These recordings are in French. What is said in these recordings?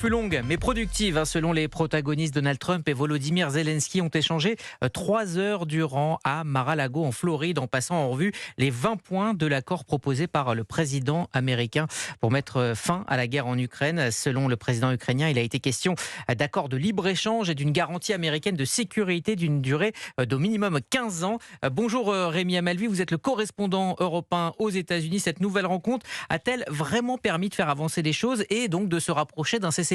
Plus longue mais productive, selon les protagonistes. Donald Trump et Volodymyr Zelensky ont échangé 3 heures durant à Mar-a-Lago en Floride, en passant en revue les 20 points de l'accord proposé par le président américain pour mettre fin à la guerre en Ukraine. Selon le président ukrainien, il a été question d'accords de libre-échange et d'une garantie américaine de sécurité d'une durée d'au minimum 15 ans. Bonjour Rémi Amalvi, vous êtes le correspondant européen aux États-Unis. Cette nouvelle rencontre a-t-elle vraiment permis de faire avancer les choses et donc de se rapprocher d'un cessez-le-feu ?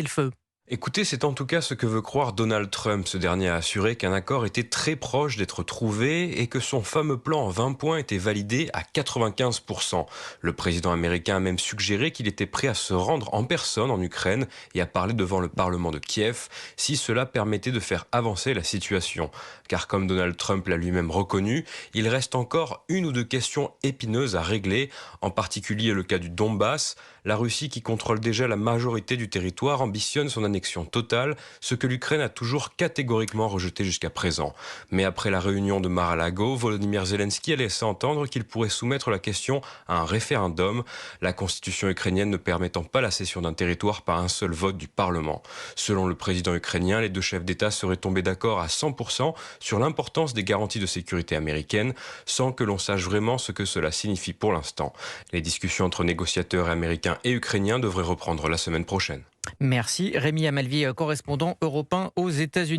Écoutez, c'est en tout cas ce que veut croire Donald Trump. Ce dernier a assuré qu'un accord était très proche d'être trouvé et que son fameux plan en 20 points était validé à 95%. Le président américain a même suggéré qu'il était prêt à se rendre en personne en Ukraine et à parler devant le Parlement de Kiev si cela permettait de faire avancer la situation. Car comme Donald Trump l'a lui-même reconnu, il reste encore une ou deux questions épineuses à régler, en particulier le cas du Donbass. La Russie, qui contrôle déjà la majorité du territoire, ambitionne son annexion totale, ce que l'Ukraine a toujours catégoriquement rejeté jusqu'à présent. Mais après la réunion de Mar-a-Lago, Volodymyr Zelensky a laissé entendre qu'il pourrait soumettre la question à un référendum, la constitution ukrainienne ne permettant pas la cession d'un territoire par un seul vote du Parlement. Selon le président ukrainien, les deux chefs d'État seraient tombés d'accord à 100% sur l'importance des garanties de sécurité américaines, sans que l'on sache vraiment ce que cela signifie pour l'instant. Les discussions entre négociateurs américains et ukrainiens devraient reprendre la semaine prochaine. Merci Rémi Amalvi, correspondant européen aux États-Unis.